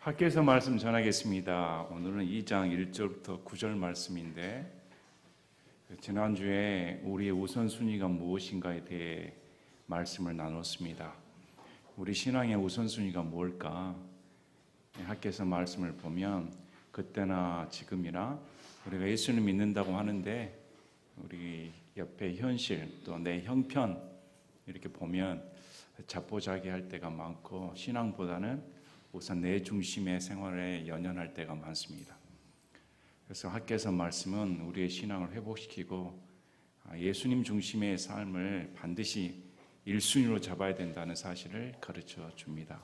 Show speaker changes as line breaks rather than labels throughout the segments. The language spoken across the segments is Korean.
학교에서 말씀 전하겠습니다. 오늘은 2장 1절부터 9절 말씀인데, 지난주에 우리의 우선순위가 무엇인가에 대해 말씀을 나눴습니다. 우리 신앙의 우선순위가 뭘까? 학교에서 말씀을 보면 그때나 지금이나 우리가 예수를 믿는다고 하는데 우리 옆에 현실 또 내 형편 이렇게 보면 자포자기할 때가 많고 신앙보다는 우선 내 중심의 생활에 연연할 때가 많습니다. 그래서 학교에서 말씀은 우리의 신앙을 회복시키고 예수님 중심의 삶을 반드시 1순위로 잡아야 된다는 사실을 가르쳐 줍니다.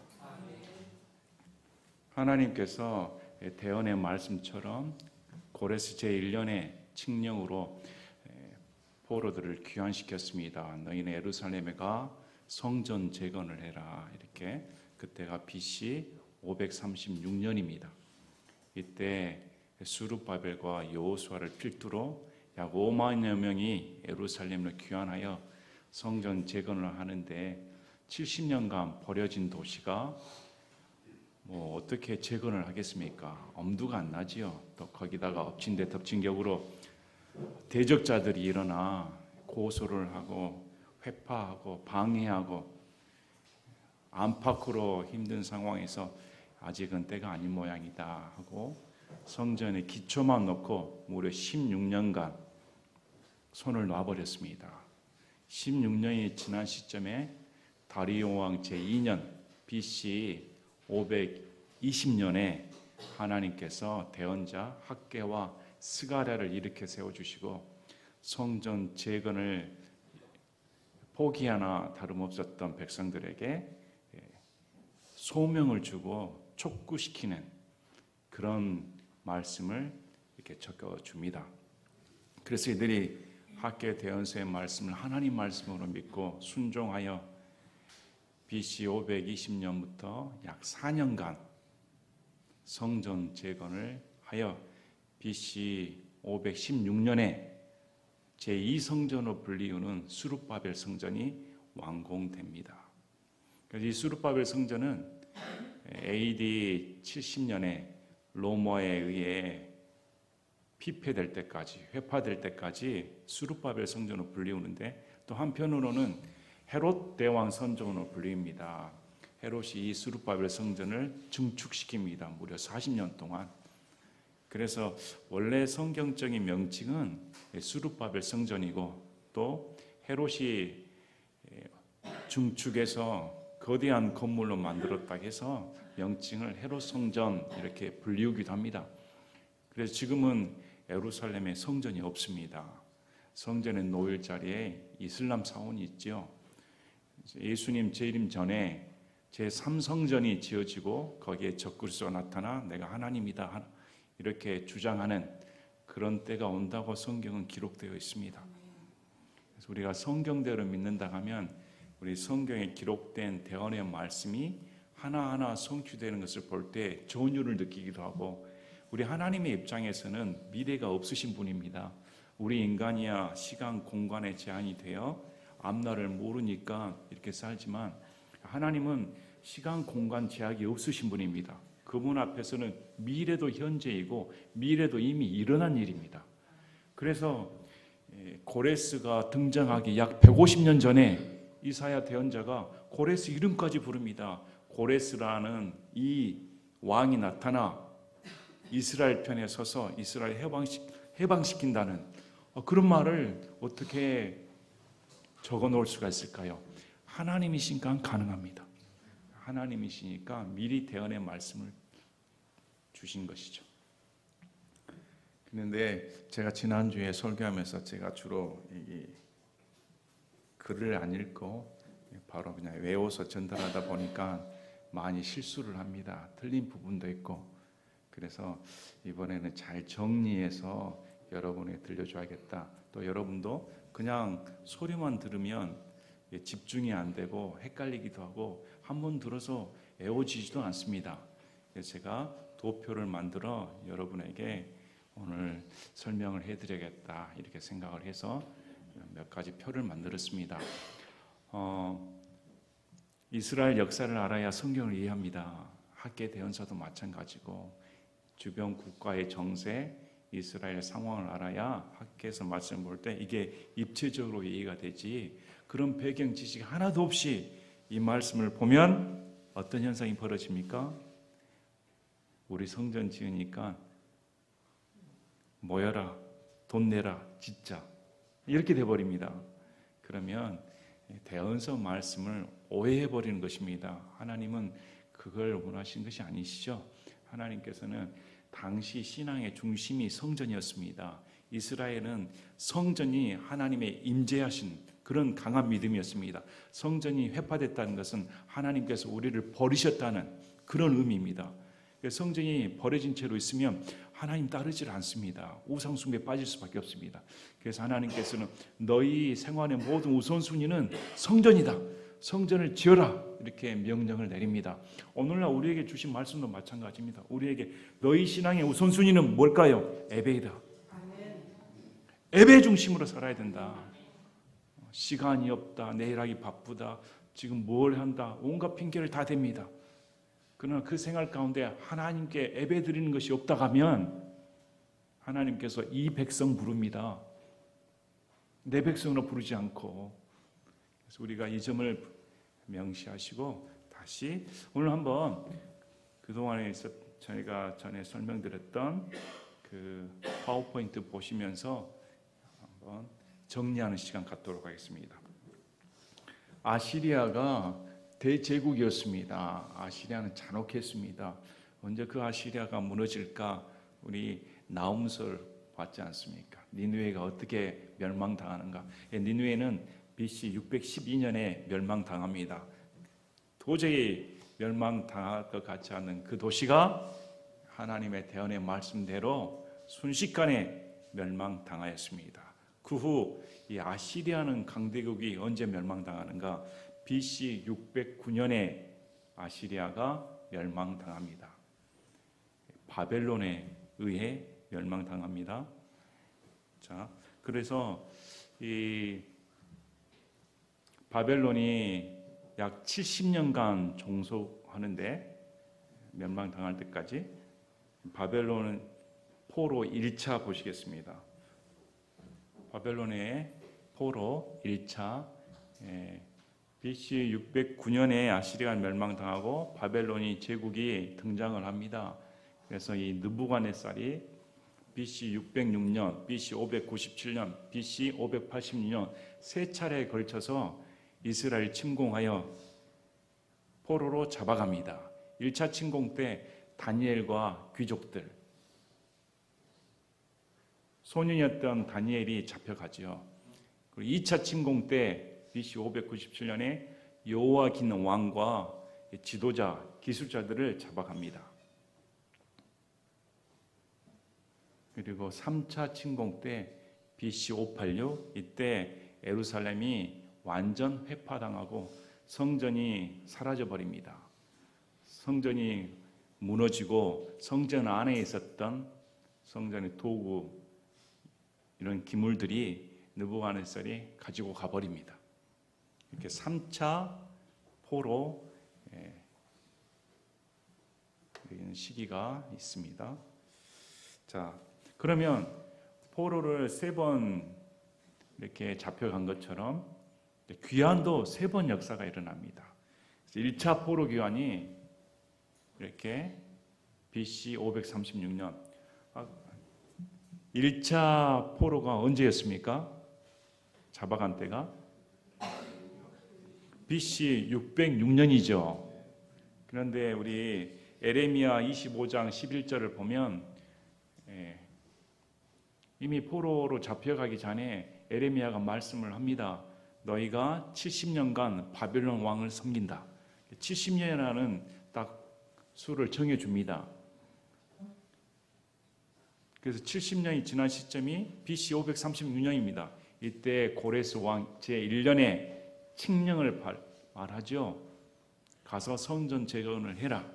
하나님께서 대언의 말씀처럼 고레스 제1년의 칙령으로 포로들을 귀환시켰습니다. 너희는 예루살렘에 가 성전 재건을 해라. 이렇게 그때가 BC 536년입니다. 이때 스룹바벨과 여호수아를 필두로 약 5만여 명이 예루살렘을 귀환하여 성전 재건을 하는데 70년간 버려진 도시가 어떻게 재건을 하겠습니까? 엄두가 안 나지요. 또 거기다가 엎친 데 덮친 격으로 대적자들이 일어나 고소를 하고 회파하고 방해하고 안팎으로 힘든 상황에서 아직은 때가 아닌 모양이다 하고 성전에 기초만 놓고 무려 16년간 손을 놔버렸습니다. 16년이 지난 시점에 다리오 왕 제2년 BC 520년에 하나님께서 대언자 학개와 스가랴를 일으켜 세워주시고 성전 재건을 포기하나 다름없었던 백성들에게 소명을 주고 촉구시키는 그런 말씀을 이렇게 적어줍니다. 그래서 이들이 학개 대언서의 말씀을 하나님 말씀으로 믿고 순종하여 BC 520년부터 약 4년간 성전 재건을 하여 BC 516년에 제2성전으로 불리우는 스룹바벨 성전이 완공됩니다. 그래서 이 스룹바벨 성전은 AD 70년에 로마에 의해 피폐될 때까지, 회파될 때까지 스룹바벨 성전으로 불리우는데, 또 한편으로는 헤롯 대왕 성전으로 불립니다. 헤롯이 이 스룹바벨 성전을 증축시킵니다. 무려 40년 동안. 그래서 원래 성경적인 명칭은 스룹바벨 성전이고, 또 헤롯이 증축해서 거대한 건물로 만들었다 해서 명칭을 헤롯 성전 이렇게 불리우기도 합니다. 그래서 지금은 예루살렘에 성전이 없습니다. 성전에 놓일 자리에 이슬람 사원이 있죠. 예수님 재림 전에 제3성전이 지어지고 거기에 적그리스도가 나타나 내가 하나님이다 이렇게 주장하는 그런 때가 온다고 성경은 기록되어 있습니다. 그래서 우리가 성경대로 믿는다 하면 우리 성경에 기록된 대언의 말씀이 하나하나 성취되는 것을 볼 때 전율을 느끼기도 하고, 우리 하나님의 입장에서는 미래가 없으신 분입니다. 우리 인간이야 시간 공간에 제한이 되어 앞날을 모르니까 이렇게 살지만 하나님은 시간 공간 제약이 없으신 분입니다. 그분 앞에서는 미래도 현재이고 미래도 이미 일어난 일입니다. 그래서 고레스가 등장하기 약 150년 전에 이사야 대언자가 고레스 이름까지 부릅니다. 고레스라는 이 왕이 나타나 이스라엘 편에 서서 이스라엘 해방시킨다는 그런 말을 어떻게 적어 놓을 수가 있을까요? 하나님이시니까 가능합니다. 하나님이시니까 미리 대언의 말씀을 주신 것이죠. 그런데 제가 지난주에 설교하면서 제가 주로 이 글을 안 읽고 바로 그냥 외워서 전달하다 보니까 많이 실수를 합니다. 틀린 부분도 있고. 그래서 이번에는 잘 정리해서 여러분에게 들려줘야겠다. 또 여러분도 그냥 소리만 들으면 집중이 안 되고 헷갈리기도 하고 한 번 들어서 외워지지도 않습니다. 그래서 제가 도표를 만들어 여러분에게 오늘 설명을 해드려야겠다 이렇게 생각을 해서 몇 가지 표를 만들었습니다. 이스라엘 역사를 알아야 성경을 이해합니다. 학계 대언사도 마찬가지고 주변 국가의 정세, 이스라엘 상황을 알아야 학계에서 말씀 볼 때 이게 입체적으로 이해가 되지, 그런 배경 지식이 하나도 없이 이 말씀을 보면 어떤 현상이 벌어집니까? 우리 성전 지으니까 모여라, 돈 내라, 짓자, 이렇게 돼버립니다. 그러면 대언서 말씀을 오해해버리는 것입니다. 하나님은 그걸 원하신 것이 아니시죠. 하나님께서는 당시 신앙의 중심이 성전이었습니다. 이스라엘은 성전이 하나님의 임재하신 그런 강한 믿음이었습니다. 성전이 회파됐다는 것은 하나님께서 우리를 버리셨다는 그런 의미입니다. 성전이 버려진 채로 있으면 하나님 따르질 않습니다. 우상숭배에 빠질 수밖에 없습니다. 그래서 하나님께서는 너희 생활의 모든 우선순위는 성전이다, 성전을 지어라, 이렇게 명령을 내립니다. 오늘날 우리에게 주신 말씀도 마찬가지입니다. 우리에게 너희 신앙의 우선순위는 뭘까요? 예배이다. 예배 중심으로 살아야 된다. 시간이 없다, 내일 하기 바쁘다, 지금 뭘 한다, 온갖 핑계를 다 댑니다. 그러나 그 생활 가운데 하나님께 예배 드리는 것이 없다 하면 하나님께서 이 백성 부릅니다. 내 백성으로 부르지 않고. 그래서 우리가 이 점을 명시하시고 다시 오늘 한번 그동안에 저희가 전에 설명드렸던 그 파워포인트 보시면서 한번 정리하는 시간 갖도록 하겠습니다. 아시리아가 대제국이었습니다. 아시리아는 잔혹했습니다. 언제 그 아시리아가 무너질까? 우리 나훔설 봤지 않습니까? 니느웨가 어떻게 멸망당하는가? 니느웨는 BC 612년에 멸망당합니다. 도저히 멸망당할 것 같지 않은 그 도시가 하나님의 대언의 말씀대로 순식간에 멸망당하였습니다. 그 후 이 아시리아는 강대국이 언제 멸망당하는가? BC 609년에 아시리아가 멸망당합니다. 바벨론에 의해 멸망당합니다. 자, 그래서 이 바벨론이 약 70년간 종속하는데 멸망당할 때까지 바벨론은 포로 1차 보시겠습니다. 바벨론의 포로 1차 BC 609년에 아시리아가 멸망당하고 바벨론이 제국이 등장을 합니다. 그래서 이 느부갓네살이 BC 606년, BC 597년, BC 586년 세 차례에 걸쳐서 이스라엘 침공하여 포로로 잡아갑니다. 1차 침공 때 다니엘과 귀족들, 소년이었던 다니엘이 잡혀가죠. 그리고 2차 침공 때 BC 597년에 여호야긴 왕과 지도자, 기술자들을 잡아갑니다. 그리고 3차 침공 때 BC 586, 이때 예루살렘이 완전 회파당하고 성전이 사라져버립니다. 성전이 무너지고 성전 안에 있었던 성전의 도구, 이런 기물들이 느부갓네살이 가지고 가버립니다. 이렇게 3차 포로 이런 시기가 있습니다. 자, 그러면 포로를 3번 이렇게 잡혀간 것처럼 귀환도 3번 역사가 일어납니다. 1차 포로 귀환이 이렇게 BC 536년, 1차 포로가 언제였습니까? 잡아간 때가 BC 606년이죠. 그런데 우리 에레미야 25장 11절을 보면 이미 포로로 잡혀가기 전에 에레미야가 말씀을 합니다. 너희가 70년간 바벨론 왕을 섬긴다. 70년이라는 딱 수를 정해줍니다. 그래서 70년이 지난 시점이 BC 536년입니다. 이때 고레스 왕 제1년에 칙령을 말하죠. 가서 성전 재건을 해라.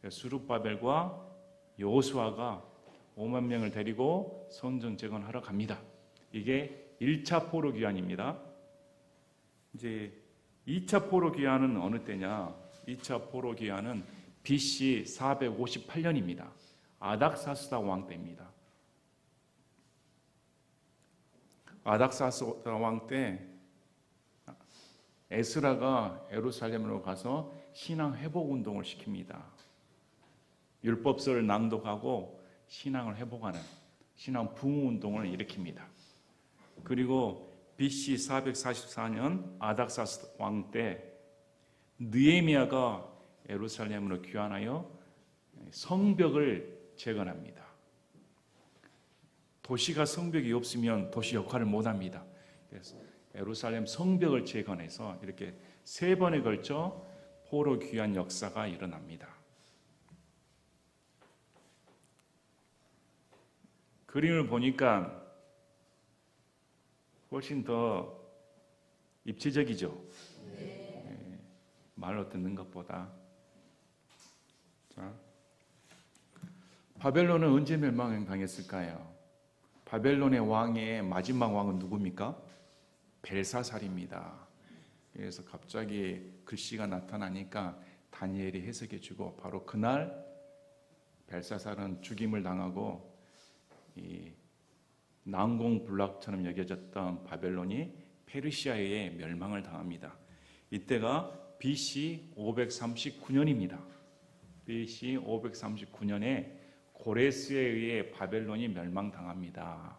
스룹바벨과 여호수아가 5만 명을 데리고 성전 재건하러 갑니다. 이게 1차 포로 귀환입니다. 이제 2차 포로 귀환은 어느 때냐? 2차 포로 귀환은 BC 458년입니다. 아닥사스다 왕 때입니다. 아닥사스다 왕 때 에스라가 예루살렘으로 가서 신앙 회복 운동을 시킵니다. 율법서를 낭독하고 신앙을 회복하는 신앙 부흥 운동을 일으킵니다. 그리고 BC 444년 아닥사스 왕 때 느헤미야가 예루살렘으로 귀환하여 성벽을 재건합니다. 도시가 성벽이 없으면 도시 역할을 못합니다. 그래서 예루살렘 성벽을 재건해서 이렇게 3번에 걸쳐 포로 귀환 역사가 일어납니다. 그림을 보니까 훨씬 더 입체적이죠. 네. 말로 듣는 것보다. 자, 바벨론은 언제 멸망당했을까요? 바벨론의 왕의 마지막 왕은 누굽니까? 벨사살입니다. 그래서 갑자기 글씨가 나타나니까 다니엘이 해석해주고 바로 그날 벨사살은 죽임을 당하고 이 난공불락처럼 여겨졌던 바벨론이 페르시아에 멸망을 당합니다. 이때가 BC 539년입니다. BC 539년에 고레스에 의해 바벨론이 멸망당합니다.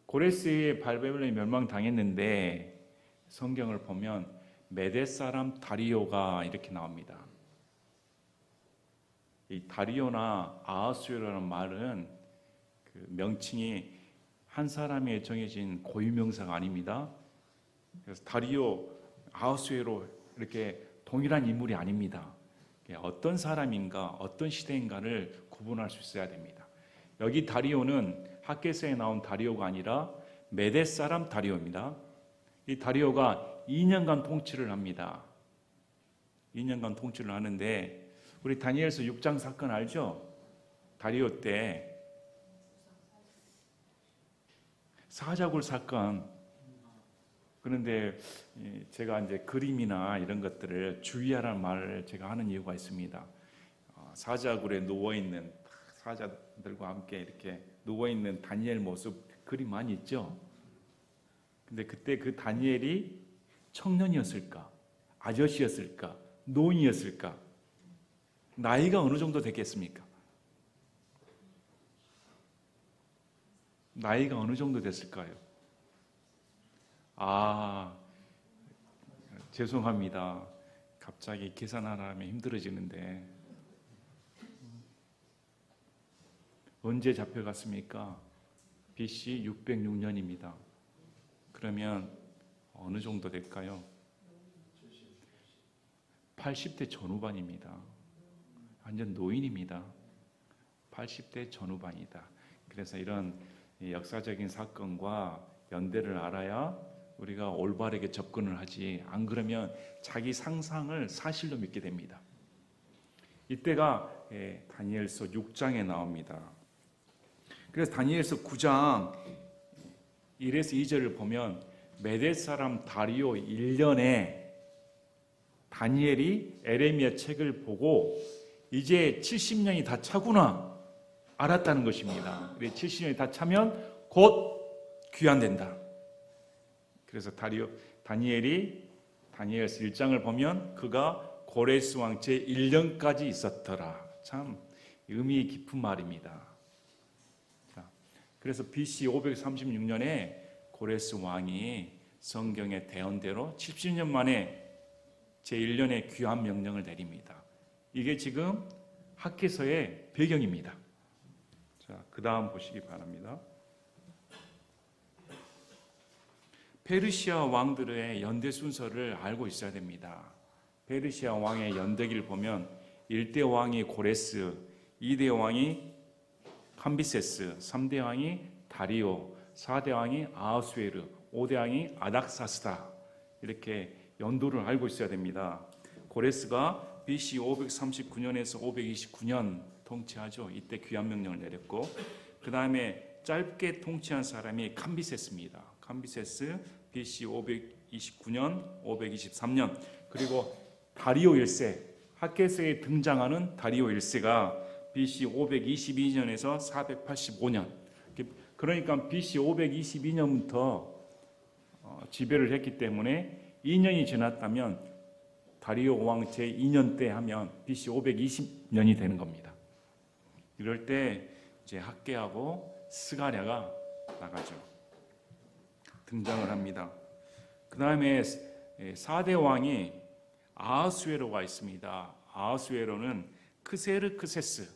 고레스에 의해 바벨론이 멸망당했는데 성경을 보면 메대 사람 다리오가 이렇게 나옵니다. 이 다리오나 아하수에라는 말은 그 명칭이 한 사람에 정해진 고유명사가 아닙니다. 그래서 다리오, 아하수에로 이렇게 동일한 인물이 아닙니다. 어떤 사람인가, 어떤 시대인가를 구분할 수 있어야 됩니다. 여기 다리오는 학개서에 나온 다리오가 아니라 메대 사람 다리오입니다. 이 다리오가 2년간 통치를 합니다. 2년간 통치를 하는데 우리 다니엘서 6장 사건 알죠? 다리오 때 사자굴 사건. 그런데 제가 이제 그림이나 이런 것들을 주의하라는 말을 제가 하는 이유가 있습니다. 사자굴에 누워있는 사자들과 함께 이렇게 누워있는 다니엘 모습 그림 많이 있죠? 근데 그때 그 다니엘이 청년이었을까? 아저씨였을까? 노인이었을까? 나이가 어느 정도 됐겠습니까? 나이가 어느 정도 됐을까요? 죄송합니다. 갑자기 계산하라 하면 힘들어지는데 언제 잡혀갔습니까? BC 606년입니다. 그러면 어느 정도 될까요? 80대 전후반입니다. 완전 노인입니다. 80대 전후반이다. 그래서 이런 역사적인 사건과 연대를 알아야 우리가 올바르게 접근을 하지, 안 그러면 자기 상상을 사실로 믿게 됩니다. 이때가 다니엘서 6장에 나옵니다. 그래서 다니엘서 9장 1에서 2절을 보면 메대 사람 다리오 1년에 다니엘이 에레미야 책을 보고 이제 70년이 다 차구나 알았다는 것입니다. 70년이 다 차면 곧 귀환된다. 그래서 다니엘이 다니엘서 1장을 보면 그가 고레스 왕 제1년까지 있었더라. 참 의미 깊은 말입니다. 자, 그래서 BC 536년에 고레스 왕이 성경의 대언대로 70년 만에 제1년의 귀환 명령을 내립니다. 이게 지금 학개서의 배경입니다. 자, 그 다음 보시기 바랍니다. 페르시아 왕들의 연대 순서를 알고 있어야 됩니다. 페르시아 왕의 연대기를 보면 1대 왕이 고레스, 2대 왕이 캄비세스, 3대 왕이 다리오, 4대 왕이 아하수에르, 5대 왕이 아닥사스다. 이렇게 연도를 알고 있어야 됩니다. 고레스가 BC 539년에서 529년 통치하죠. 이때 귀환 명령을 내렸고, 그 다음에 짧게 통치한 사람이 캄비세스입니다. 캄비세스 BC 529년, 523년, 그리고 다리오 1세 학계서에 등장하는 다리오 1세가 BC 522년에서 485년, 그러니까 BC 522년부터 지배를 했기 때문에 2년이 지났다면 다리오 왕 제2년 때 하면 BC 520년이 되는 겁니다. 이럴 때 이제 학계하고 스가랴가 나가죠. 등장을 합니다. 그 다음에 4대 왕이 아하수에로가 있습니다. 아하수에로는 크세르크세스,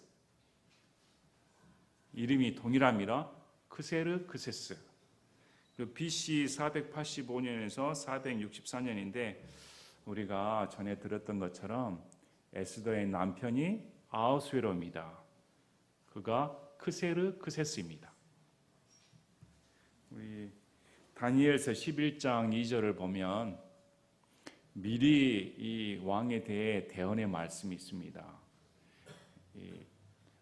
이름이 동일합니다. 크세르크세스. BC 485년에서 464년인데 우리가 전에 들었던 것처럼 에스더의 남편이 아하수에로입니다. 그가 크세르크세스입니다. 우리 다니엘서 11장 2절을 보면 미리 이 왕에 대해 대언의 말씀이 있습니다.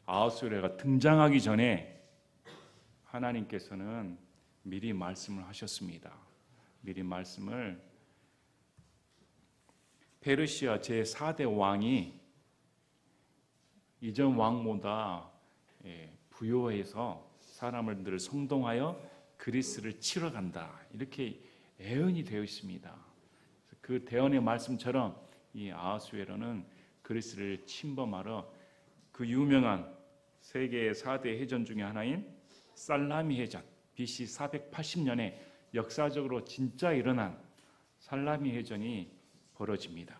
아하수에로가 등장하기 전에 하나님께서는 미리 말씀을 하셨습니다. 미리 말씀을 페르시아 제4대 왕이 이전 왕보다 부요해서 사람들을 성동하여 그리스를 치러 간다. 이렇게 예언이 되어 있습니다. 그 대언의 말씀처럼 이 아하수에로는 그리스를 침범하러 그 유명한 세계 4대 해전 중에 하나인 살라미 해전, BC 480년에 역사적으로 진짜 일어난 살라미 해전이 벌어집니다.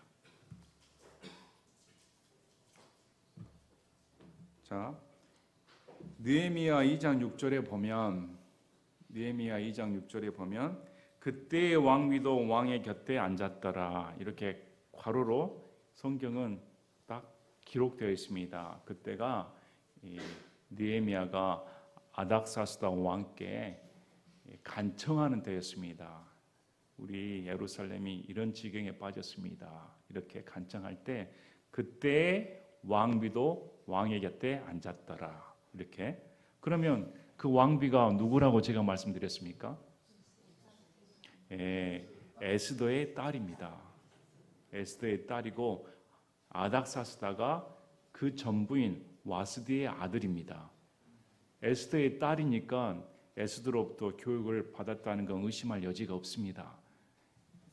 자, 느헤미야 2장 6절에 보면 그때의 왕비도 왕의 곁에 앉았더라. 이렇게 괄호로 성경은 딱 기록되어 있습니다. 그때가 느헤미야가 아닥사스다 왕께 간청하는 때였습니다. 우리 예루살렘이 이런 지경에 빠졌습니다. 이렇게 간청할 때 그때 왕비도 왕의 곁에 앉았더라. 이렇게. 그러면 그 왕비가 누구라고 제가 말씀드렸습니까? 에스더의 딸입니다. 에스더의 딸이고 아닥사스다가 그 전부인 와스디의 아들입니다. 에스더의 딸이니까 에스더로부터 교육을 받았다는 건 의심할 여지가 없습니다.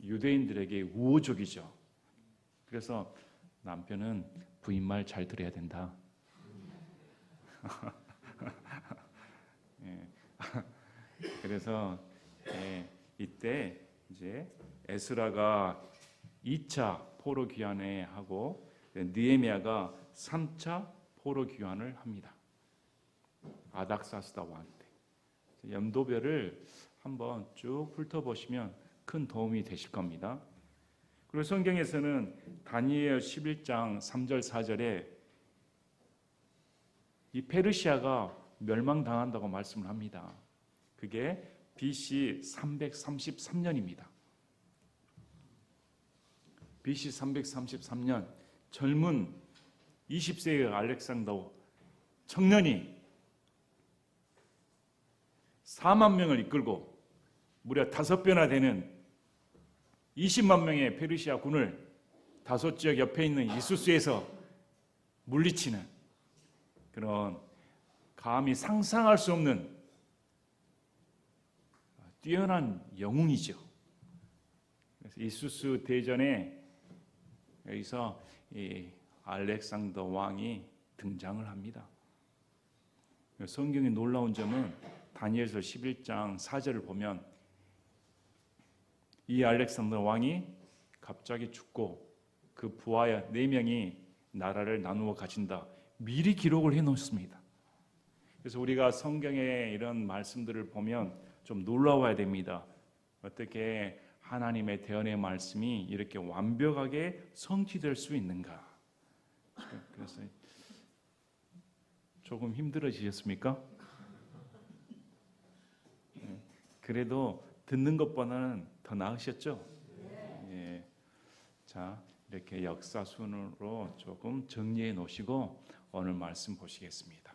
유대인들에게 우호적이죠. 그래서 남편은 부인 말 잘 들어야 된다. 그래서 이때 이제 에스라가 2차 포로 귀환에 하고 느헤미야가 3차 포로 귀환을 합니다. 아닥사스다 왕 때. 연도별을 한번 쭉 훑어보시면 큰 도움이 되실 겁니다. 그리고 성경에서는 다니엘 11장 3절 4절에 이 페르시아가 멸망당한다고 말씀을 합니다. 그게 BC 333년입니다. BC 333년 젊은 20세의 알렉산더 청년이 4만 명을 이끌고 무려 5배나 되는 20만 명의 페르시아 군을 다소 지역 옆에 있는 이수스에서 물리치는 그런 감히 상상할 수 없는 뛰어난 영웅이죠. 그래서 이수스 대전에 여기서 이 알렉산더 왕이 등장을 합니다. 성경의 놀라운 점은 다니엘서 11장 4절을 보면 이 알렉산더 왕이 갑자기 죽고 그 부하 4명이 나라를 나누어 가진다. 미리 기록을 해놓습니다. 그래서 우리가 성경의 이런 말씀들을 보면 좀 놀라워야 됩니다. 어떻게 하나님의 대언의 말씀이 이렇게 완벽하게 성취될 수 있는가? 그래서 조금 힘들어지셨습니까? 그래도 듣는 것보다는 더 나으셨죠? 예. 자, 이렇게 역사순으로 조금 정리해 놓으시고 오늘 말씀 보시겠습니다.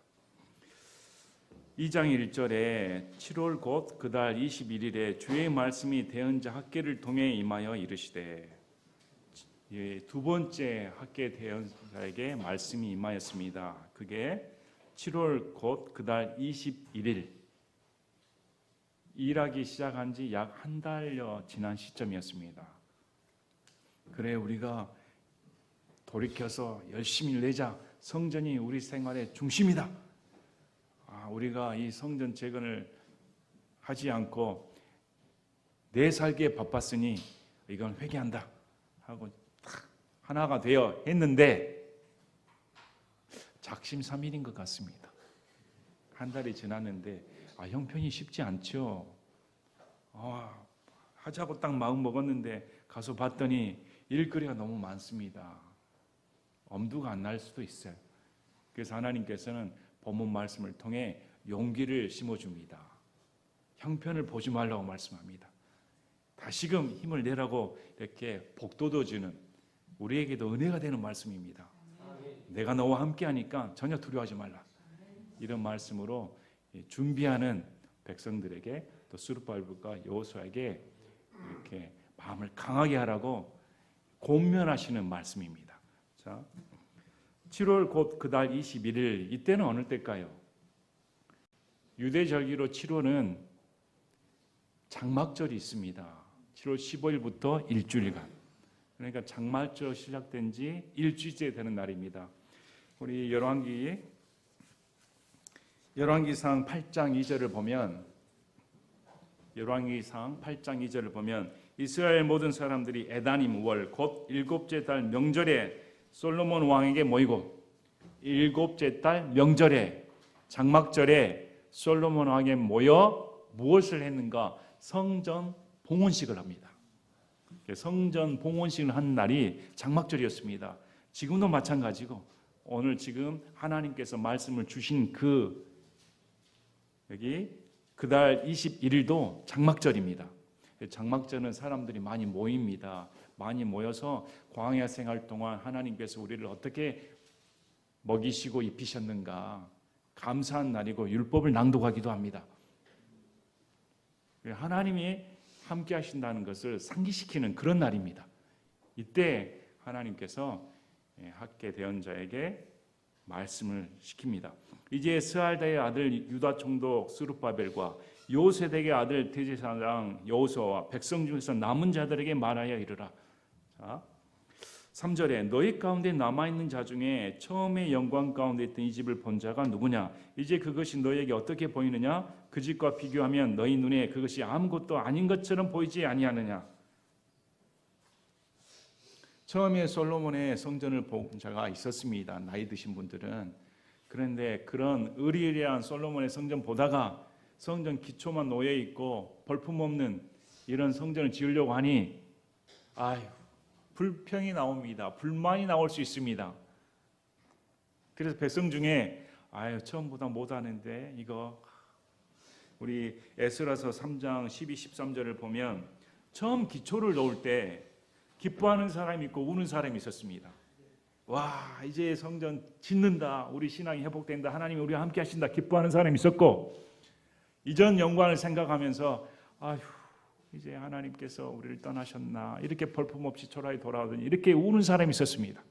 2장 1절에 7월 곧 그달 21일에 주의 말씀이 대언자 학계를 통해 임하여 이르시되 두 번째 학계 대언자에게 말씀이 임하였습니다. 그게 7월 곧 그달 21일, 일하기 시작한 지 약 한 달여 지난 시점이었습니다. 그래, 우리가 돌이켜서 열심히 내자. 성전이 우리 생활의 중심이다. 우리가 이 성전 재건을 하지 않고 내 살기에 바빴으니 이건 회개한다 하고 딱 하나가 되어 했는데 작심삼일인 것 같습니다. 한 달이 지났는데 형편이 쉽지 않죠. 하자고 딱 마음 먹었는데 가서 봤더니 일거리가 너무 많습니다. 엄두가 안 날 수도 있어요. 그래서 하나님께서는 본문 말씀을 통해 용기를 심어줍니다. 형편을 보지 말라고 말씀합니다. 다시금 힘을 내라고 이렇게 복돋워주는, 우리에게도 은혜가 되는 말씀입니다. 내가 너와 함께하니까 전혀 두려워하지 말라. 이런 말씀으로 준비하는 백성들에게, 또 스룹바벨과 여호수아에게 이렇게 마음을 강하게 하라고 권면하시는 말씀입니다. 자, 7월 곧 그달 21일, 이때는 어느 때일까요? 유대절기로 7월은 장막절이 있습니다. 7월 15일부터 일주일간, 그러니까 장막절 시작된 지 일주일째 되는 날입니다. 우리 열왕기상 8장 2절을 보면, 열왕기상 8장 2절을 보면 이스라엘 모든 사람들이 에다님 월 곧 일곱째 달 명절에 솔로몬 왕에게 모이고, 일곱째 달 명절에, 장막절에 솔로몬 왕에게 모여 무엇을 했는가? 성전 봉헌식을 합니다. 성전 봉헌식을 한 날이 장막절이었습니다. 지금도 마찬가지고, 오늘 지금 하나님께서 말씀을 주신 여기 그달 21일도 장막절입니다. 장막절은 사람들이 많이 모입니다. 많이 모여서 광야 생활 동안 하나님께서 우리를 어떻게 먹이시고 입히셨는가 감사한 날이고, 율법을 낭독하기도 합니다. 하나님이 함께 하신다는 것을 상기시키는 그런 날입니다. 이때 하나님께서 학계 대언자에게 말씀을 시킵니다. 이제 스알다의 아들 유다 총독 스룹바벨과 요세덱의 아들 대제사장 여호수아와 백성 중에서 남은 자들에게 말하여 이르라. 자, 3절에 너희 가운데 남아있는 자 중에 처음에 영광 가운데 있던 이 집을 본 자가 누구냐? 이제 그것이 너희에게 어떻게 보이느냐? 그 집과 비교하면 너희 눈에 그것이 아무것도 아닌 것처럼 보이지 아니하느냐? 처음에 솔로몬의 성전을 본 자가 있었습니다. 나이 드신 분들은. 그런데 그런 의리의리한 솔로몬의 성전 보다가 성전 기초만 놓여 있고 볼품없는 이런 성전을 지으려고 하니 불평이 나옵니다. 불만이 나올 수 있습니다. 그래서 백성 중에 처음보다 못하는데 이거, 우리 에스라서 3장 12, 13절을 보면 처음 기초를 놓을 때 기뻐하는 사람이 있고 우는 사람이 있었습니다. 이제 성전 짓는다, 우리 신앙이 회복된다, 하나님이 우리와 함께 하신다, 기뻐하는 사람이 있었고, 이전 영광을 생각하면서 이제 하나님께서 우리를 떠나셨나, 이렇게 볼품없이 초라히 돌아오더니 이렇게 우는 사람이 있었습니다.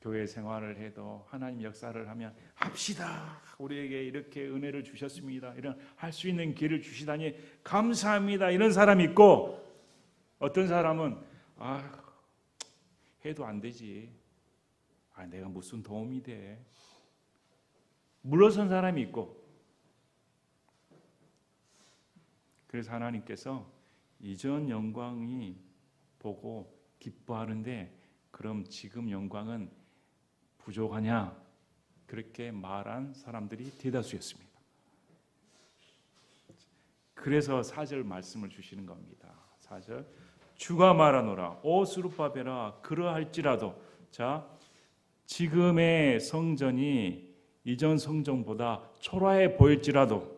교회 생활을 해도 하나님 역사를 하면 합시다, 우리에게 이렇게 은혜를 주셨습니다, 이런 할 수 있는 길을 주시다니 감사합니다, 이런 사람이 있고, 어떤 사람은 해도 안 되지, 내가 무슨 도움이 돼, 물러선 사람이 있고. 그래서 하나님께서 이전 영광이 보고 기뻐하는데 그럼 지금 영광은 부족하냐? 그렇게 말한 사람들이 대다수였습니다. 그래서 4절 말씀을 주시는 겁니다. 4절, 주가 말하노라 오 스룹바벨아 그러할지라도, 자, 지금의 성전이 이전 성전보다 초라해 보일지라도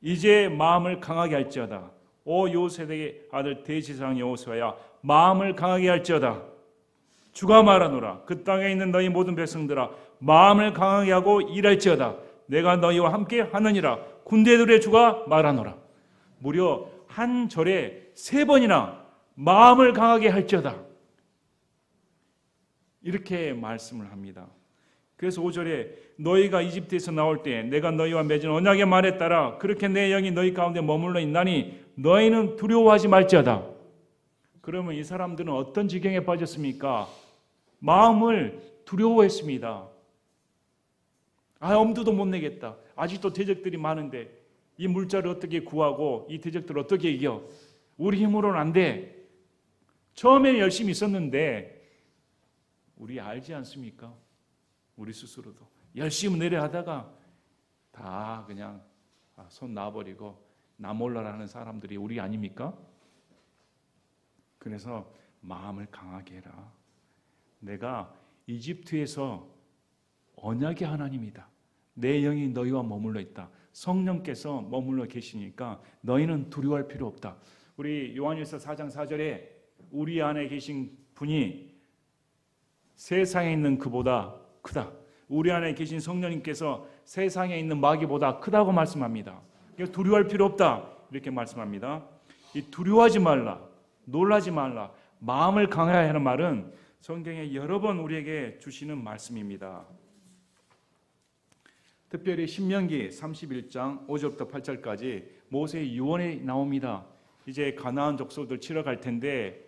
이제 마음을 강하게 할지어다. 오 요세덱의 아들 대제사장 여호수아야, 마음을 강하게 할지어다. 주가 말하노라 그 땅에 있는 너희 모든 백성들아, 마음을 강하게 하고 일할지어다. 내가 너희와 함께 하느니라. 군대들의 주가 말하노라. 무려 한 절에 3번이나 마음을 강하게 할지어다, 이렇게 말씀을 합니다. 그래서 5절에 너희가 이집트에서 나올 때 내가 너희와 맺은 언약의 말에 따라 그렇게 내 영이 너희 가운데 머물러 있나니 너희는 두려워하지 말지어다. 그러면 이 사람들은 어떤 지경에 빠졌습니까? 마음을 두려워했습니다. 엄두도 못 내겠다. 아직도 대적들이 많은데 이 물자를 어떻게 구하고 이 대적들을 어떻게 이겨? 우리 힘으로는 안 돼. 처음에는 열심히 있었는데 우리 알지 않습니까? 우리 스스로도 열심히 내려하다가 다 그냥 손 놔버리고 나 몰라라 하는 사람들이 우리 아닙니까? 그래서 마음을 강하게 해라. 내가 이집트에서 언약의 하나님이다. 내 영이 너희와 머물러 있다. 성령께서 머물러 계시니까 너희는 두려워할 필요 없다. 우리 요한일서 4장 4절에 우리 안에 계신 분이 세상에 있는 그보다 크다. 우리 안에 계신 성령님께서 세상에 있는 마귀보다 크다고 말씀합니다. 두려워할 필요 없다. 이렇게 말씀합니다. 이 두려워하지 말라, 놀라지 말라, 마음을 강해야 하는 말은 성경에 여러 번 우리에게 주시는 말씀입니다. 특별히 신명기 31장 5절부터 8절까지 모세의 유언이 나옵니다. 이제 가나안 족속들 치러 갈 텐데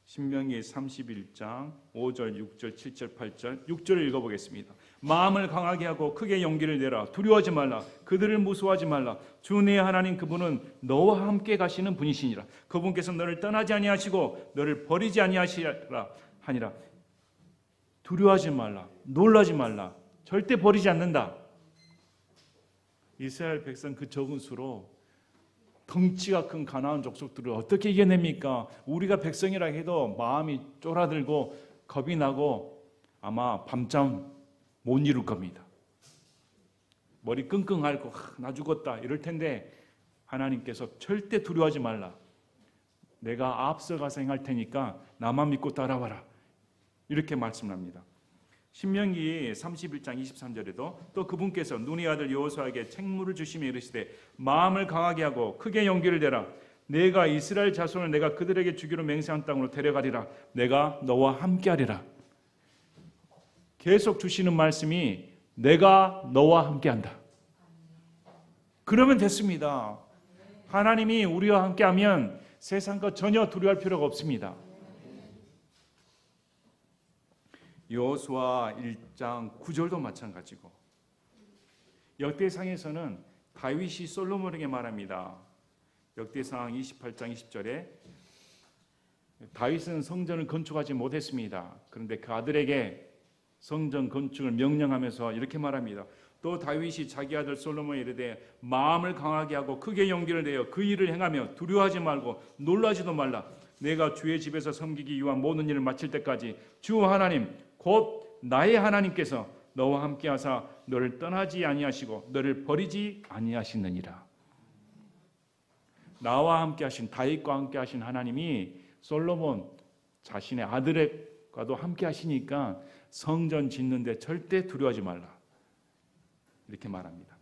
신명기 31장 5절, 6절, 7절, 8절 6절을 읽어보겠습니다. 마음을 강하게 하고 크게 용기를 내라. 두려워하지 말라. 그들을 무서워하지 말라. 주 네 하나님 그분은 너와 함께 가시는 분이시니라. 그분께서 너를 떠나지 아니하시고 너를 버리지 아니하시라 하니라. 두려워하지 말라. 놀라지 말라. 절대 버리지 않는다. 이스라엘 백성 그 적은 수로 덩치가 큰 가나안 족속들을 어떻게 이겨냅니까? 우리가 백성이라 해도 마음이 쫄아들고 겁이 나고 아마 밤잠 못 이룰 겁니다. 머리 끙끙 앓고 나 죽었다 이럴 텐데 하나님께서 절대 두려워하지 말라. 내가 앞서가서 행할 테니까 나만 믿고 따라와라. 이렇게 말씀합니다. 신명기 31장 23절에도 또 그분께서 눈의 아들 여호수아에게 책무를 주시며 이르시되 마음을 강하게 하고 크게 용기를 내라. 내가 이스라엘 자손을 내가 그들에게 주기로 맹세한 땅으로 데려가리라. 내가 너와 함께하리라. 계속 주시는 말씀이 내가 너와 함께한다. 그러면 됐습니다. 하나님이 우리와 함께하면 세상과 전혀 두려워할 필요가 없습니다. 여호수아 1장 9절도 마찬가지고 역대상에서는 다윗이 솔로몬에게 말합니다. 역대상 28장 20절에 다윗은 성전을 건축하지 못했습니다. 그런데 그 아들에게 성전 건축을 명령하면서 이렇게 말합니다. 또 다윗이 자기 아들 솔로몬에 이르되 마음을 강하게 하고 크게 용기를 내어 그 일을 행하며 두려워하지 말고 놀라지도 말라. 내가 주의 집에서 섬기기 위한 모든 일을 마칠 때까지 주 하나님 곧 나의 하나님께서 너와 함께하사 너를 떠나지 아니하시고 너를 버리지 아니하시느니라. 나와 함께하신 다윗과 함께하신 하나님이 솔로몬 자신의 아들과도 함께하시니까 성전 짓는데 절대 두려워하지 말라. 이렇게 말합니다.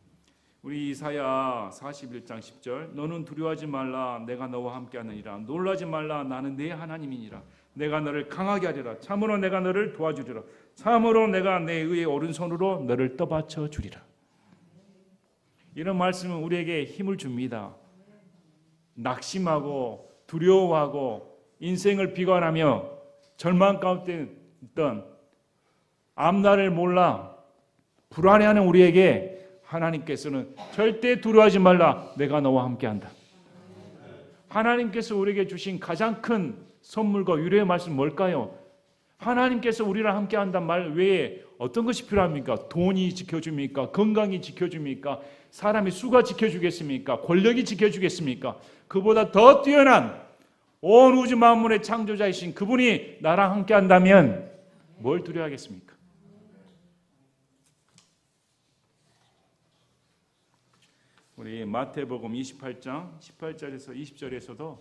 우리 이사야 41장 10절 너는 두려워하지 말라 내가 너와 함께하느니라. 놀라지 말라 나는 네 하나님이니라. 내가 너를 강하게 하리라. 참으로 내가 너를 도와주리라. 참으로 내가 내 의의 오른손으로 너를 떠받쳐 주리라. 이런 말씀은 우리에게 힘을 줍니다. 낙심하고 두려워하고 인생을 비관하며 절망 가운데 있던 앞날을 몰라 불안해하는 우리에게 하나님께서는 절대 두려워하지 말라. 내가 너와 함께한다. 하나님께서 우리에게 주신 가장 큰 선물과 위로의 말씀 뭘까요? 하나님께서 우리랑 함께한다는 말 외에 어떤 것이 필요합니까? 돈이 지켜줍니까? 건강이 지켜줍니까? 사람의 수가 지켜주겠습니까? 권력이 지켜주겠습니까? 그보다 더 뛰어난 온 우주 만물의 창조자이신 그분이 나랑 함께한다면 뭘 두려워하겠습니까? 우리 마태복음 28장 18절에서 20절에서도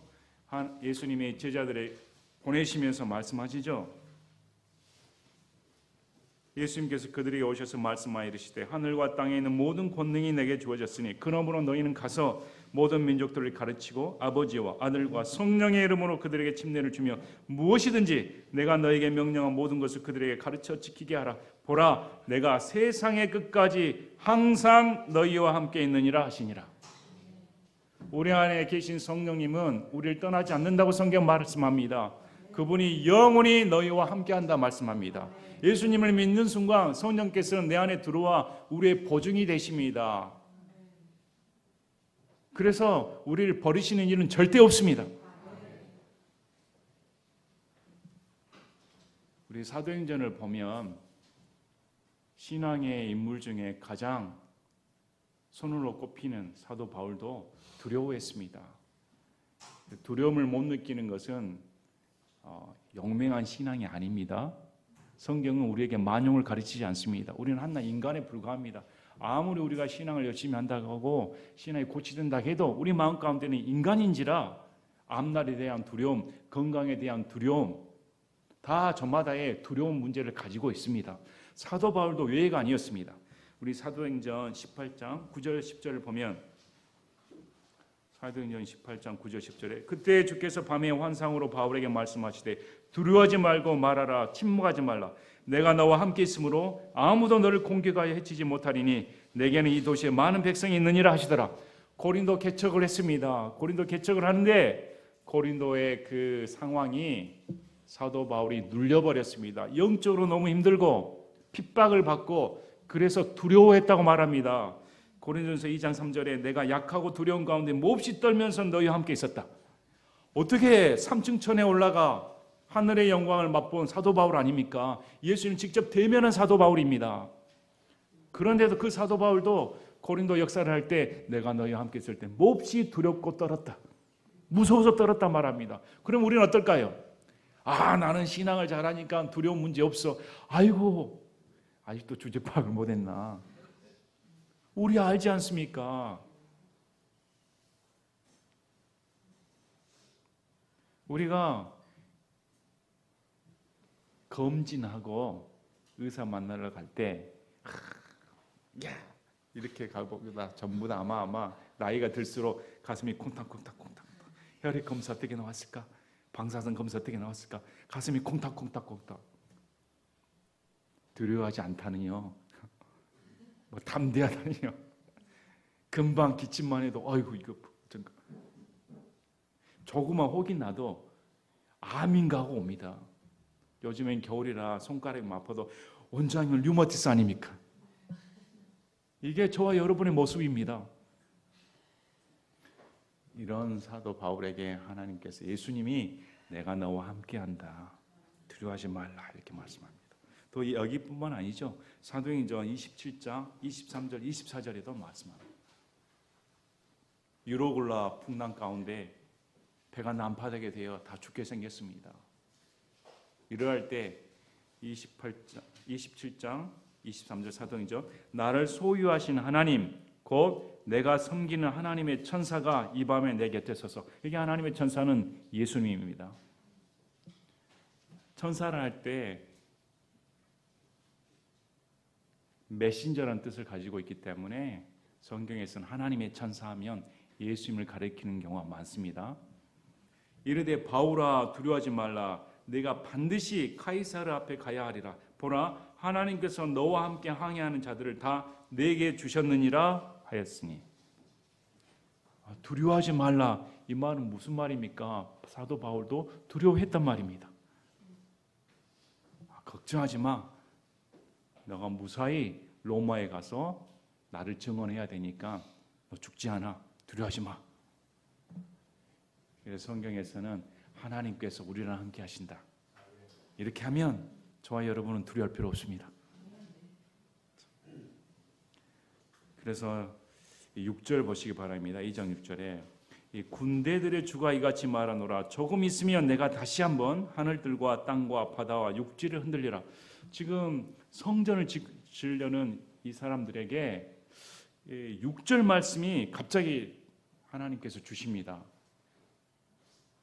예수님의 제자들을 보내시면서 말씀하시죠. 예수님께서 그들에게 오셔서 말씀하여 이르시되 하늘과 땅에 있는 모든 권능이 내게 주어졌으니 그러므로 너희는 가서 모든 민족들을 가르치고 아버지와 아들과 성령의 이름으로 그들에게 침례를 주며 무엇이든지 내가 너에게 명령한 모든 것을 그들에게 가르쳐 지키게 하라. 보라, 내가 세상의 끝까지 항상 너희와 함께 있느니라 하시니라. 우리 안에 계신 성령님은 우리를 떠나지 않는다고 성경 말씀합니다. 그분이 영원히 너희와 함께한다 말씀합니다. 예수님을 믿는 순간 성령께서는 내 안에 들어와 우리의 보증이 되십니다. 그래서 우리를 버리시는 일은 절대 없습니다. 우리 사도행전을 보면 신앙의 인물 중에 가장 손으로 꼽히는 사도 바울도 두려워했습니다. 두려움을 못 느끼는 것은 영맹한 신앙이 아닙니다. 성경은 우리에게 만용을 가르치지 않습니다. 우리는 한낱 인간에 불과합니다. 아무리 우리가 신앙을 열심히 한다고 하고 신앙이 고치된다 해도 우리 마음 가운데는 인간인지라 앞날에 대한 두려움, 건강에 대한 두려움, 다 저마다의 두려운 문제를 가지고 있습니다. 사도 바울도 외회가 아니었습니다. 우리 사도행전 18장 9절 10절을 보면 사도행전 18장 9절 10절에 그때 주께서 밤에 환상으로 바울에게 말씀하시되 두려워하지 말고 말하라. 침묵하지 말라. 내가 너와 함께 있으므로 아무도 너를 공격하여 해치지 못하리니 내게는 이 도시에 많은 백성이 있느니라 하시더라. 고린도 개척을 했습니다. 고린도 개척을 하는데 고린도의 그 상황이 사도 바울이 눌려버렸습니다. 영적으로 너무 힘들고 핍박을 받고 그래서 두려워했다고 말합니다. 고린도전서 2장 3절에 내가 약하고 두려운 가운데 몹시 떨면서 너희와 함께 있었다. 어떻게 3층 천에 올라가 하늘의 영광을 맛본 사도 바울 아닙니까? 예수님 직접 대면한 사도 바울입니다. 그런데도 그 사도 바울도 고린도 역사를 할 때 내가 너희와 함께 있을 때 몹시 두렵고 떨었다. 무서워서 떨었다 말합니다. 그럼 우리는 어떨까요? 나는 신앙을 잘하니까 두려운 문제 없어. 아이고, 아직도 주제 파악을 못했나? 우리 알지 않습니까? 우리가 검진하고 의사 만나러 갈 때 이렇게 가고 전부 다 아마 나이가 들수록 가슴이 콩닥콩닥 혈액 검사 어떻게 나왔을까? 방사선 검사 어떻게 나왔을까? 가슴이 콩닥콩닥 두려워하지 않다는요. 뭐 담대하다니요. 금방 기침만 해도 아이고 이거 조그만 혹이 나도 암인가 하고 옵니다. 요즘엔 겨울이라 손가락이 아파도 원장님은 류마티스 아닙니까? 이게 저와 여러분의 모습입니다. 이런 사도 바울에게 하나님께서 예수님이 내가 너와 함께한다. 두려워하지 말라 이렇게 말씀합니다. 또 여기뿐만 아니죠. 사도행전 27장 23절 24절에도 말씀합니다. 유로굴라 풍랑 가운데 배가 난파되게 되어 다 죽게 생겼습니다. 이러할 때 27장 23절 사도행전 나를 소유하신 하나님 곧 내가 섬기는 하나님의 천사가 이 밤에 내 곁에 서서 이게 하나님의 천사는 예수님입니다. 천사를 할 때 메신저라는 뜻을 가지고 있기 때문에 성경에서는 하나님의 천사하면 예수님을 가리키는 경우가 많습니다. 이르되 바울아 두려워하지 말라 내가 반드시 카이사르 앞에 가야 하리라. 보라 하나님께서 너와 함께 항해하는 자들을 다 내게 주셨느니라 하였으니. 두려워하지 말라 이 말은 무슨 말입니까? 사도 바울도 두려워했단 말입니다. 걱정하지 마. 너가 무사히 로마에 가서 나를 증언해야 되니까 너 죽지 않아. 두려워하지 마. 그래서 성경에서는 하나님께서 우리랑 함께 하신다. 이렇게 하면 저와 여러분은 두려워할 필요 없습니다. 그래서 6절 보시기 바랍니다. 2장 6절에 이 군대들의 주가 이같이 말하노라 조금 있으면 내가 다시 한번 하늘들과 땅과 바다와 육지를 흔들리라. 지금 성전을 지으려는 이 사람들에게 6절 말씀이 갑자기 하나님께서 주십니다.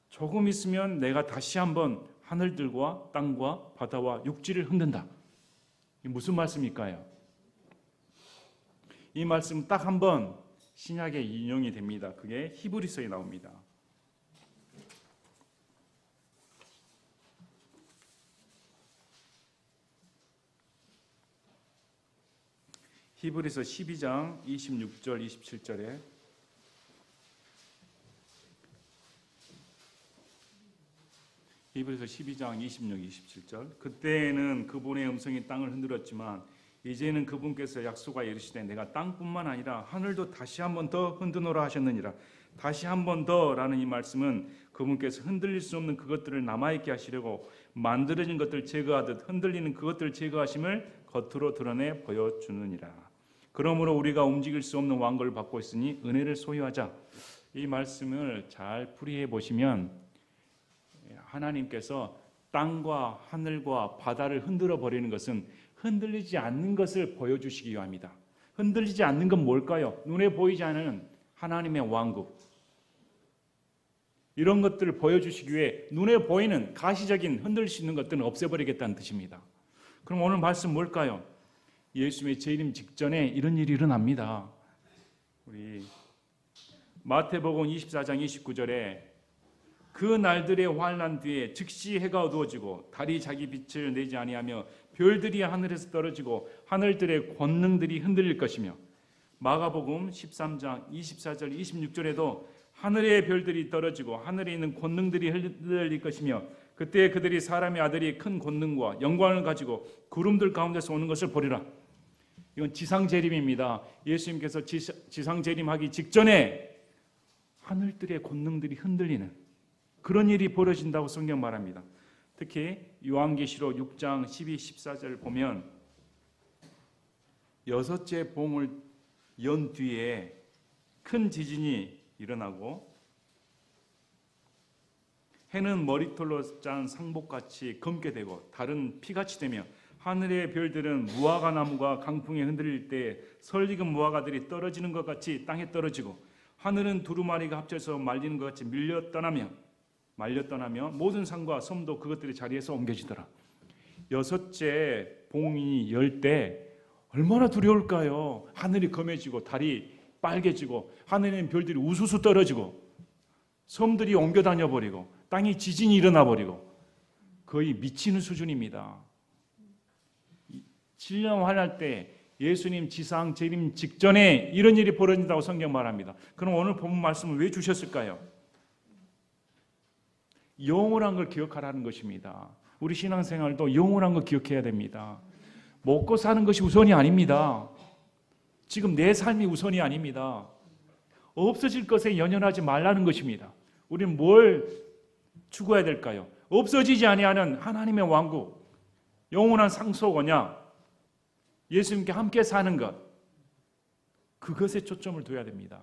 조금 있으면 내가 다시 한번 하늘들과 땅과 바다와 육지를 흔든다. 이 무슨 말씀일까요? 이 말씀 딱 한 번 신약에 인용이 됩니다. 그게 히브리서에 나옵니다. 히브리서 12장 26절 27절에 히브리서 12장 26, 27절 그때는 그분의 음성이 땅을 흔들었지만 이제는 그분께서 약속하여 이르시되 내가 땅뿐만 아니라 하늘도 다시 한 번 더 흔드노라 하셨느니라. 다시 한 번 더라는 이 말씀은 그분께서 흔들릴 수 없는 그것들을 남아있게 하시려고 만들어진 것들을 제거하듯 흔들리는 그것들을 제거하심을 겉으로 드러내 보여주느니라. 그러므로 우리가 움직일 수 없는 왕국을 받고 있으니 은혜를 소유하자. 이 말씀을 잘 풀이해 보시면 하나님께서 땅과 하늘과 바다를 흔들어 버리는 것은 흔들리지 않는 것을 보여주시기 위함이다. 흔들리지 않는 건 뭘까요? 눈에 보이지 않는 하나님의 왕국. 이런 것들을 보여주시기 위해 눈에 보이는 가시적인 흔들릴 수 있는 것들은 없애버리겠다는 뜻입니다. 그럼 오늘 말씀 뭘까요? 예수님의 재림 직전에 이런 일이 일어납니다. 우리 마태복음 24장 29절에 그 날들의 환난 뒤에 즉시 해가 어두워지고 달이 자기 빛을 내지 아니하며 별들이 하늘에서 떨어지고 하늘들의 권능들이 흔들릴 것이며 마가복음 13장 24절 26절에도 하늘의 별들이 떨어지고 하늘에 있는 권능들이 흔들릴 것이며 그때 그들이 사람의 아들이 큰 권능과 영광을 가지고 구름들 가운데서 오는 것을 보리라. 이건 지상재림입니다. 예수님께서 지상재림하기 직전에 하늘들의 권능들이 흔들리는 그런 일이 벌어진다고 성경 말합니다. 특히 요한계시록 6장 12, 14절을 보면 여섯째 봉을 연 뒤에 큰 지진이 일어나고 해는 머리털로 짠 상복같이 검게 되고 달은 피같이 되며 하늘의 별들은 무화과 나무가 강풍에 흔들릴 때 설익은 무화과들이 떨어지는 것 같이 땅에 떨어지고 하늘은 두루마리가 합쳐서 말리는 것 같이 말려 떠나며 모든 산과 섬도 그것들의 자리에서 옮겨지더라. 여섯째 봉이 열 때 얼마나 두려울까요? 하늘이 검해지고 달이 빨개지고 하늘에 있는 별들이 우수수 떨어지고 섬들이 옮겨 다녀버리고 땅에 지진이 일어나버리고 거의 미치는 수준입니다. 7년 환난 때 예수님 지상 재림 직전에 이런 일이 벌어진다고 성경 말합니다. 그럼 오늘 본 말씀을 왜 주셨을까요? 영원한 걸 기억하라는 것입니다. 우리 신앙생활도 영원한 걸 기억해야 됩니다. 먹고 사는 것이 우선이 아닙니다. 지금 내 삶이 우선이 아닙니다. 없어질 것에 연연하지 말라는 것입니다. 우리는 뭘 추구해야 될까요? 없어지지 아니하는 하나님의 왕국, 영원한 상속원약, 예수님께 함께 사는 것, 그것에 초점을 둬야 됩니다.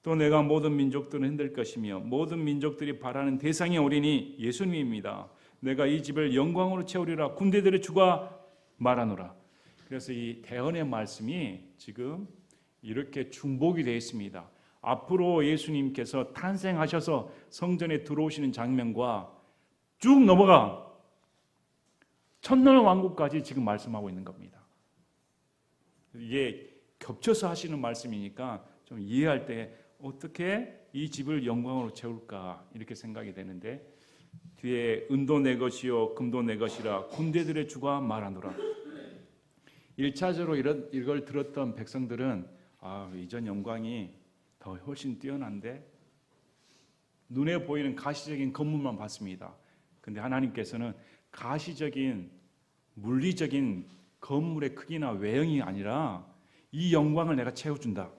또 내가 모든 민족들을 흔들 것이며 모든 민족들이 바라는 대상의 어린이 예수님입니다. 내가 이 집을 영광으로 채우리라 군대들의 주가 말하노라. 그래서 이 대언의 말씀이 지금 이렇게 중복이 되어 있습니다. 앞으로 예수님께서 탄생하셔서 성전에 들어오시는 장면과 쭉 넘어가 천년 왕국까지 지금 말씀하고 있는 겁니다. 이게 겹쳐서 하시는 말씀이니까 좀 이해할 때 어떻게 이 집을 영광으로 채울까 이렇게 생각이 되는데 뒤에 은도 내 것이요 금도 내 것이라 군대들의 주가 말하노라. 1차적으로 이걸 들었던 백성들은 이전 영광이 더 훨씬 뛰어난데 눈에 보이는 가시적인 건물만 봤습니다. 근데 하나님께서는 가시적인 물리적인 건물의 크기나 외형이 아니라 이 영광을 내가 채워준다.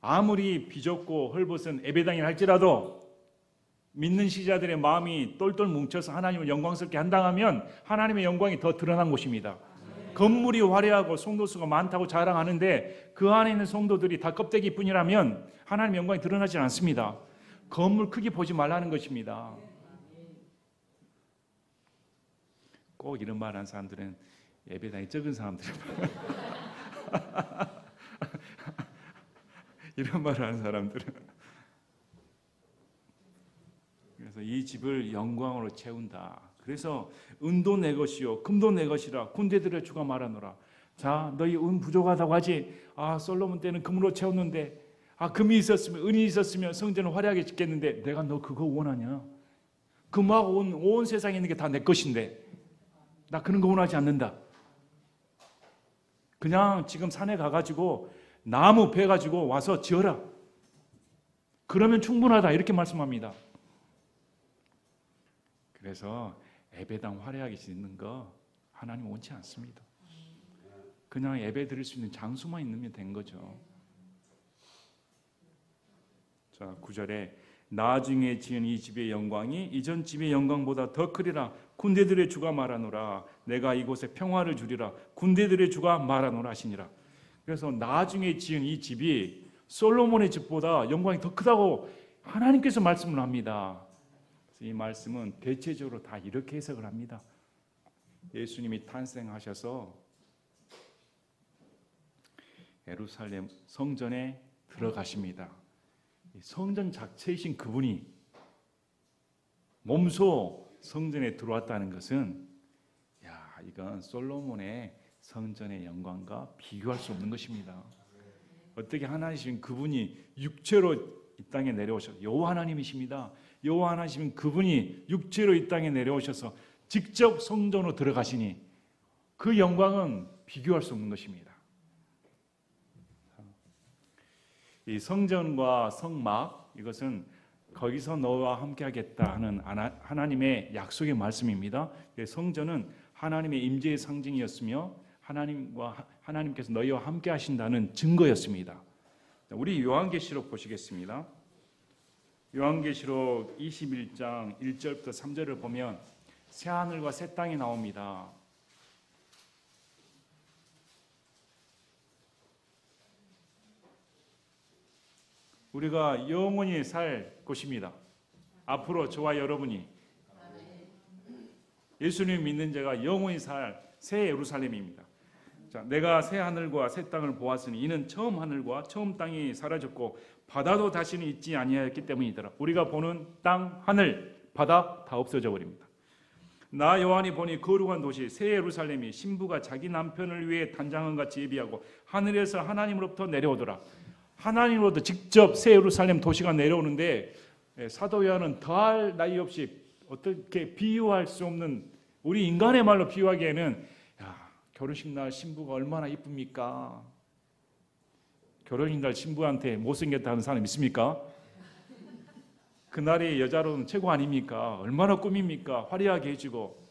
아무리 비좁고 헐벗은 에베당이라 할지라도 믿는 시자들의 마음이 똘똘 뭉쳐서 하나님을 영광스럽게 한다면 하나님의 영광이 더 드러난 곳입니다. 건물이 화려하고 성도수가 많다고 자랑하는데 그 안에 있는 성도들이 다 껍데기뿐이라면 하나님의 영광이 드러나지 않습니다. 건물 크기 보지 말라는 것입니다. 꼭 이런 말 하는 사람들은 예배당이 적은 사람들이에요. 이런 말을 하는 사람들은 그래서 이 집을 영광으로 채운다. 그래서 은도 내 것이요 금도 내 것이라 군대들의 주가 말하노라. 자, 너희 은 부족하다고 하지. 솔로몬 때는 금으로 채웠는데, 금이 있었으면, 은이 있었으면 성전을 화려하게 짓겠는데, 내가 너 그거 원하냐? 금하고 온 세상에 있는 게 다 내 것인데 나 그런 거 원하지 않는다. 그냥 지금 산에 가가지고 나무 베가지고 와서 지어라. 그러면 충분하다. 이렇게 말씀합니다. 그래서 예배당 화려하게 짓는 거 하나님 원치 않습니다. 그냥 예배 드릴 수 있는 장소만 있으면 된 거죠. 자, 9절에 나중에 지은 이 집의 영광이 이전 집의 영광보다 더 크리라. 군대들의 주가 말하노라. 내가 이곳에 평화를 주리라. 군대들의 주가 말하노라 하시니라. 그래서 나중에 지은 이 집이 솔로몬의 집보다 영광이 더 크다고 하나님께서 말씀을 합니다. 이 말씀은 대체적으로 다 이렇게 해석을 합니다. 예수님이 탄생하셔서 예루살렘 성전에 들어가십니다. 성전 자체이신 그분이 몸소 성전에 들어왔다는 것은 이건 솔로몬의 성전의 영광과 비교할 수 없는 것입니다. 어떻게 하나님이신 그분이 육체로 이 땅에 내려오셔서 여호와 하나님이십니다. 여호와 하나님이신 그분이 육체로 이 땅에 내려오셔서 직접 성전으로 들어가시니 그 영광은 비교할 수 없는 것입니다. 이 성전과 성막, 이것은 거기서 너와 함께하겠다 하는 하나님의 약속의 말씀입니다. 성전은 하나님의 임재의 상징이었으며 하나님께서 너희와 함께하신다는 증거였습니다. 우리 요한계시록 보시겠습니다. 요한계시록 21장 1절부터 3절을 보면 새 하늘과 새 땅이 나옵니다. 우리가 영원히 살 곳입니다. 앞으로 저와 여러분이 예수님 믿는 자가 영원히 살 새 예루살렘입니다. 자, 내가 새 하늘과 새 땅을 보았으니 이는 처음 하늘과 처음 땅이 사라졌고 바다도 다시는 있지 아니하였기 때문이더라. 우리가 보는 땅, 하늘, 바다 다 없어져 버립니다. 나 요한이 보니 거룩한 도시 새 예루살렘이 신부가 자기 남편을 위해 단장한 같이 예비하고 하늘에서 하나님으로부터 내려오더라. 하나님으로부터 직접 새 예루살렘 도시가 내려오는데 사도 요한은 더할 나위 없이 어떻게 비유할 수 없는, 우리 인간의 말로 비유하기에는 결혼식 날 신부가 얼마나 이쁩니까? 결혼식 날 신부한테 못생겼다 하는 사람 있습니까? 그날이 여자로는 최고 아닙니까? 얼마나 꿈입니까? 화려하게 해주고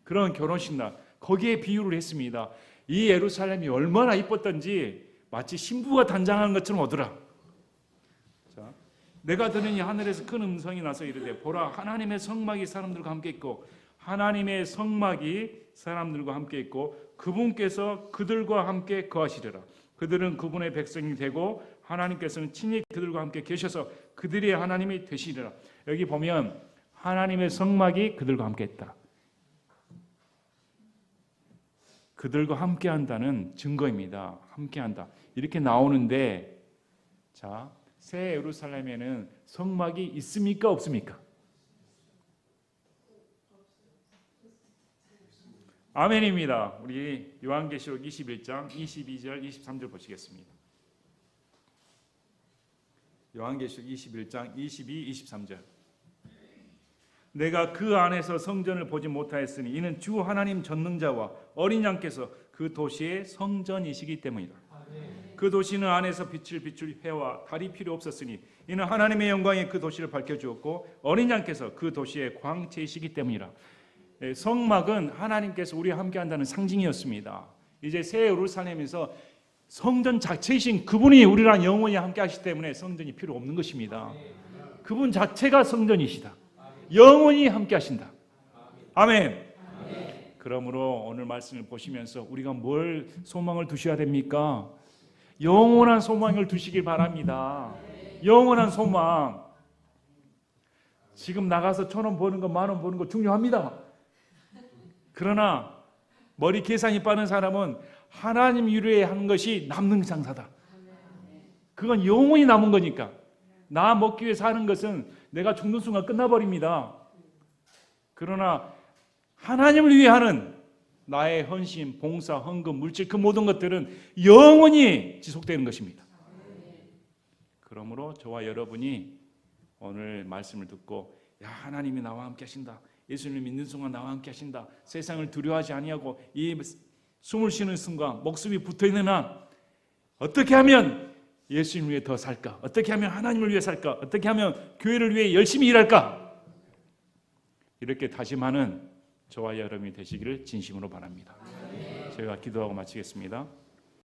그런 결혼식 날 거기에 비유를 했습니다. 이 예루살렘이 얼마나 이뻤던지 마치 신부가 단장한 것처럼 오더라. 자, 내가 들으니 하늘에서 큰 음성이 나서 이르되 보라 하나님의 성막이 사람들과 함께 있고 하나님의 성막이 사람들과 함께 있고 그분께서 그들과 함께 거하시리라. 그들은 그분의 백성이 되고 하나님께서는 친히 그들과 함께 계셔서 그들이 하나님이 되시리라. 여기 보면 하나님의 성막이 그들과 함께 있다. 그들과 함께 한다는 증거입니다. 함께 한다. 이렇게 나오는데, 자, 새 예루살렘에는 성막이 있습니까? 없습니까? 아멘입니다. 우리 요한계시록 21장 22절 23절 보시겠습니다. 요한계시록 21장 22, 23절. 내가 그 안에서 성전을 보지 못하였으니 이는 주 하나님 전능자와 어린 양께서 그 도시의 성전이시기 때문이다. 그 도시는 안에서 빛을 비출 해와 달이 필요 없었으니 이는 하나님의 영광이 그 도시를 밝혀주었고 어린 양께서 그 도시의 광채이시기 때문이라. 성막은 하나님께서 우리와 함께한다는 상징이었습니다. 이제 새 예루살렘에서 성전 자체이신 그분이 우리랑 영원히 함께하시기 때문에 성전이 필요 없는 것입니다. 그분 자체가 성전이시다. 영원히 함께하신다. 아멘. 그러므로 오늘 말씀을 보시면서 우리가 뭘 소망을 두셔야 됩니까? 영원한 소망을 두시길 바랍니다. 영원한 소망. 지금 나가서 1,000원 버는 거, 10,000원 버는 거 중요합니다. 그러나 머리 계산이 빠른 사람은 하나님 위로에 하는 것이 남는 장사다. 그건 영원히 남은 거니까. 나 먹기 위해 사는 것은 내가 죽는 순간 끝나버립니다. 그러나 하나님을 위해 하는 나의 헌신, 봉사, 헌금, 물질 그 모든 것들은 영원히 지속되는 것입니다. 그러므로 저와 여러분이 오늘 말씀을 듣고 야, 하나님이 나와 함께 하신다. 예수님을 믿는 순간 나와 함께 하신다. 세상을 두려워하지 아니하고 이 숨을 쉬는 순간 목숨이 붙어있는 한 어떻게 하면 예수님을 위해 더 살까? 어떻게 하면 하나님을 위해 살까? 어떻게 하면 교회를 위해 열심히 일할까? 이렇게 다짐하는 저와 여러분이 되시기를 진심으로 바랍니다. 저희가 기도하고 마치겠습니다.